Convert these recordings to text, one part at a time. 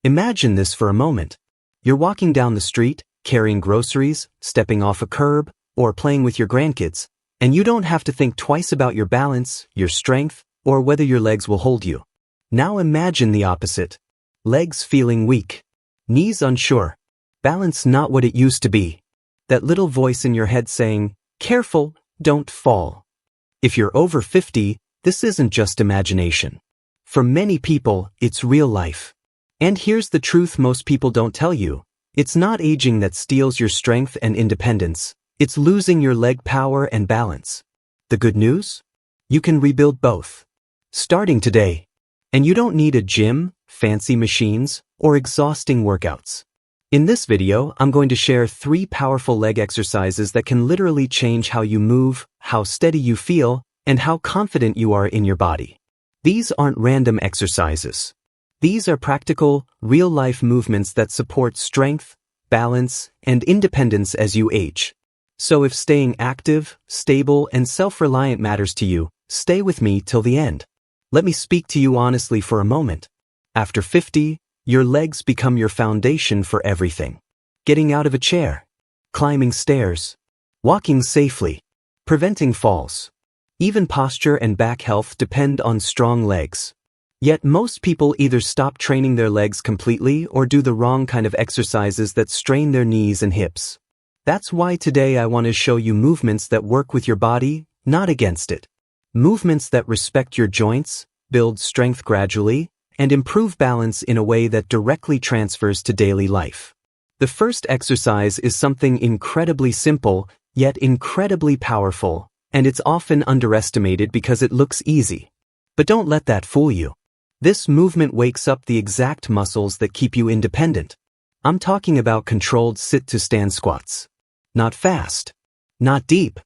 Imagine this for a moment. You're walking down the street, carrying groceries, stepping off a curb, or playing with your grandkids, and you don't have to think twice about your balance, your strength, or whether your legs will hold you. Now imagine the opposite. Legs feeling weak, knees unsure, balance not what it used to be. That little voice in your head saying, "Careful, don't fall." If you're over 50, this isn't just imagination. For many people, it's real life. And here's the truth most people don't tell you. It's not aging that steals your strength and independence. It's losing your leg power and balance. The good news? You can rebuild both. Starting today. And you don't need a gym, fancy machines, or exhausting workouts. In this video, I'm going to share 3 powerful leg exercises that can literally change how you move, how steady you feel, and how confident you are in your body. These aren't random exercises. These are practical, real-life movements that support strength, balance, and independence as you age. So if staying active, stable, and self-reliant matters to you, stay with me till the end. Let me speak to you honestly for a moment. After 50, your legs become your foundation for everything. Getting out of a chair, climbing stairs, walking safely, preventing falls. Even posture and back health depend on strong legs. Yet most people either stop training their legs completely or do the wrong kind of exercises that strain their knees and hips. That's why today I want to show you movements that work with your body, not against it. Movements that respect your joints, build strength gradually, and improve balance in a way that directly transfers to daily life. The first exercise is something incredibly simple, yet incredibly powerful, and it's often underestimated because it looks easy. But don't let that fool you. This movement wakes up the exact muscles that keep you independent. I'm talking about controlled sit-to-stand squats. Not fast, not deep,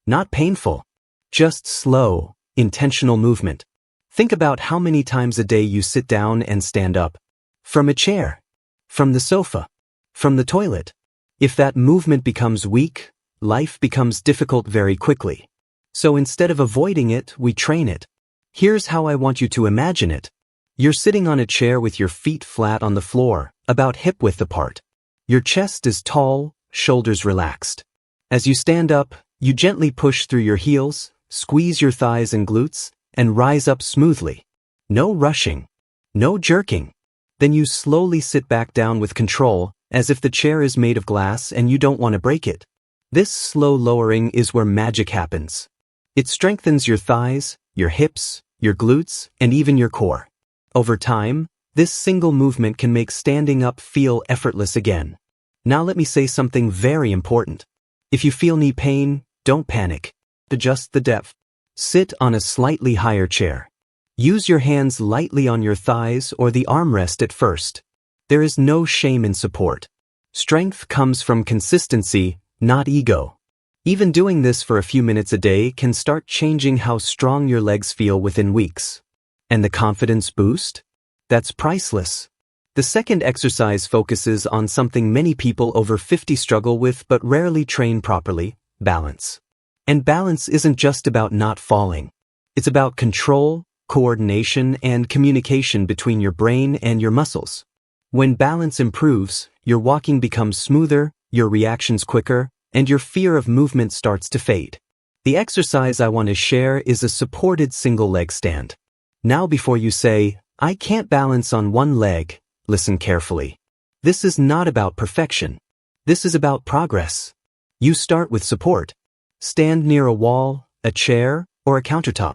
not painful, just slow, intentional movement. Think about how many times a day you sit down and stand up. From a chair, from the sofa, from the toilet. If that movement becomes weak, life becomes difficult very quickly. So instead of avoiding it, we train it. Here's how I want you to imagine it. You're sitting on a chair with your feet flat on the floor, about hip-width apart. Your chest is tall, shoulders relaxed. As you stand up, you gently push through your heels, squeeze your thighs and glutes, and rise up smoothly. No rushing. No jerking. Then you slowly sit back down with control, as if the chair is made of glass and you don't want to break it. This slow lowering is where magic happens. It strengthens your thighs, your hips, your glutes, and even your core. Over time, this single movement can make standing up feel effortless again. Now let me say something very important. If you feel knee pain, don't panic. Adjust the depth. Sit on a slightly higher chair. Use your hands lightly on your thighs or the armrest at first. There is no shame in support. Strength comes from consistency, not ego. Even doing this for a few minutes a day can start changing how strong your legs feel within weeks. And the confidence boost? That's priceless. The second exercise focuses on something many people over 50 struggle with but rarely train properly: balance. And balance isn't just about not falling. It's about control, coordination, and communication between your brain and your muscles. When balance improves, your walking becomes smoother, your reactions quicker, and your fear of movement starts to fade. The exercise I want to share is a supported single leg stand. Now before you say, "I can't balance on one leg," listen carefully. This is not about perfection. This is about progress. You start with support. Stand near a wall, a chair, or a countertop.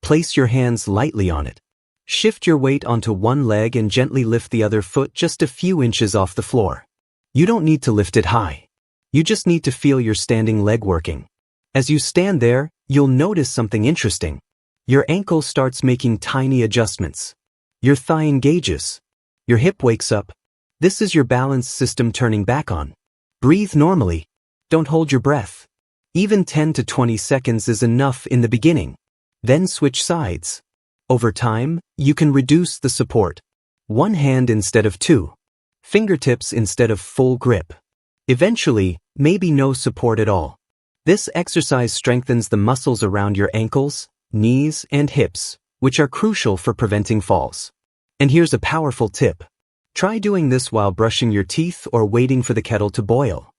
Place your hands lightly on it. Shift your weight onto one leg and gently lift the other foot just a few inches off the floor. You don't need to lift it high. You just need to feel your standing leg working. As you stand there, you'll notice something interesting. Your ankle starts making tiny adjustments. Your thigh engages. Your hip wakes up. This is your balance system turning back on. Breathe normally. Don't hold your breath. Even 10 to 20 seconds is enough in the beginning. Then switch sides. Over time, you can reduce the support. One hand instead of 2. Fingertips instead of full grip. Eventually, maybe no support at all. This exercise strengthens the muscles around your ankles, knees, and hips, which are crucial for preventing falls. And here's a powerful tip. Try doing this while brushing your teeth or waiting for the kettle to boil.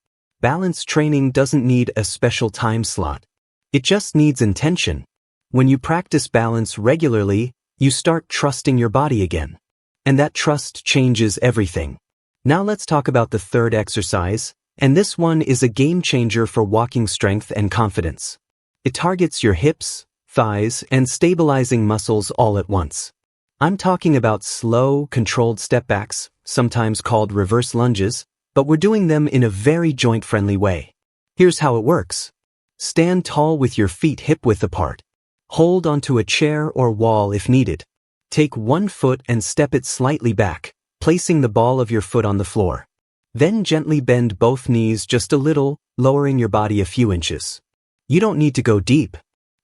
Balance training doesn't need a special time slot. It just needs intention. When you practice balance regularly, you start trusting your body again. And that trust changes everything. Now let's talk about the third exercise, and this one is a game changer for walking strength and confidence. It targets your hips, thighs, and stabilizing muscles all at once. I'm talking about slow, controlled step backs, sometimes called reverse lunges, but we're doing them in a very joint-friendly way. Here's how it works. Stand tall with your feet hip-width apart. Hold onto a chair or wall if needed. Take one foot and step it slightly back, placing the ball of your foot on the floor. Then gently bend both knees just a little, lowering your body a few inches. You don't need to go deep.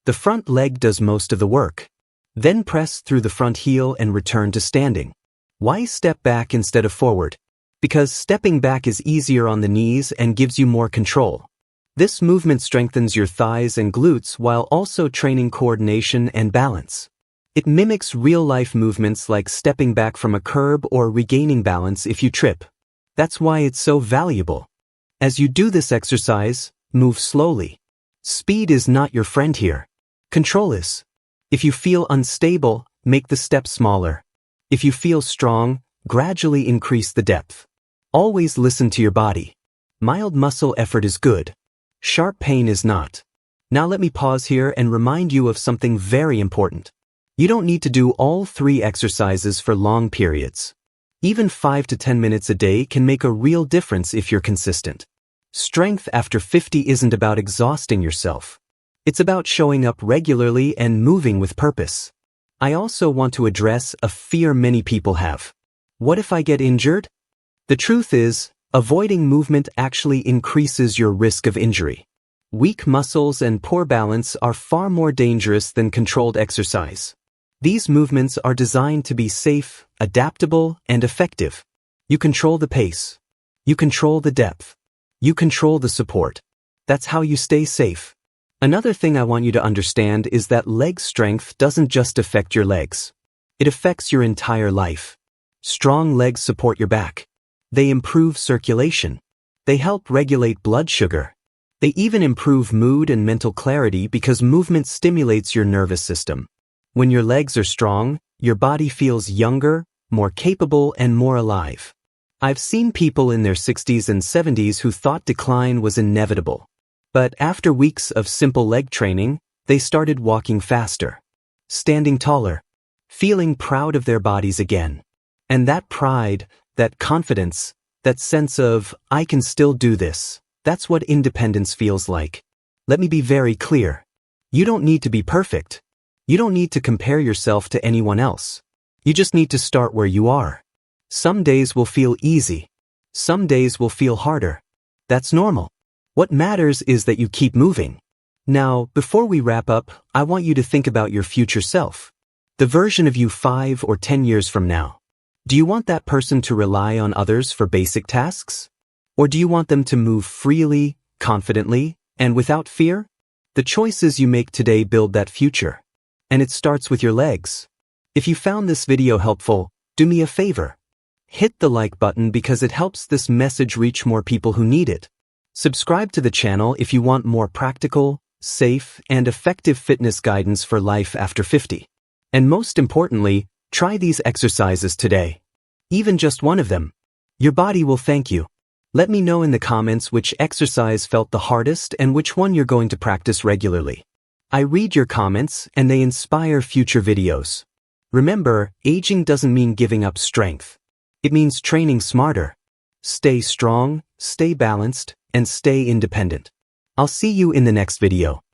The front leg does most of the work. Then press through the front heel and return to standing. Why step back instead of forward? Because stepping back is easier on the knees and gives you more control. This movement strengthens your thighs and glutes while also training coordination and balance. It mimics real-life movements like stepping back from a curb or regaining balance if you trip. That's why it's so valuable. As you do this exercise, move slowly. Speed is not your friend here. Control is. If you feel unstable, make the step smaller. If you feel strong, gradually increase the depth. Always listen to your body. Mild muscle effort is good. Sharp pain is not. Now let me pause here and remind you of something very important. You don't need to do all 3 exercises for long periods. Even 5 to 10 minutes a day can make a real difference if you're consistent. Strength after 50 isn't about exhausting yourself. It's about showing up regularly and moving with purpose. I also want to address a fear many people have. What if I get injured? The truth is, avoiding movement actually increases your risk of injury. Weak muscles and poor balance are far more dangerous than controlled exercise. These movements are designed to be safe, adaptable, and effective. You control the pace. You control the depth. You control the support. That's how you stay safe. Another thing I want you to understand is that leg strength doesn't just affect your legs. It affects your entire life. Strong legs support your back. They improve circulation. They help regulate blood sugar. They even improve mood and mental clarity because movement stimulates your nervous system. When your legs are strong, your body feels younger, more capable, and more alive. I've seen people in their 60s and 70s who thought decline was inevitable. But after weeks of simple leg training, they started walking faster, standing taller, feeling proud of their bodies again. And that pride, that confidence, that sense of, I can still do this, that's what independence feels like. Let me be very clear. You don't need to be perfect. You don't need to compare yourself to anyone else. You just need to start where you are. Some days will feel easy. Some days will feel harder. That's normal. What matters is that you keep moving. Now, before we wrap up, I want you to think about your future self. The version of you 5 or 10 years from now. Do you want that person to rely on others for basic tasks? Or do you want them to move freely, confidently, and without fear? The choices you make today build that future. And it starts with your legs. If you found this video helpful, do me a favor. Hit the like button because it helps this message reach more people who need it. Subscribe to the channel if you want more practical, safe, and effective fitness guidance for life after 50. And most importantly, try these exercises today. Even just one of them. Your body will thank you. Let me know in the comments which exercise felt the hardest and which one you're going to practice regularly. I read your comments and they inspire future videos. Remember, aging doesn't mean giving up strength. It means training smarter. Stay strong, stay balanced, and stay independent. I'll see you in the next video.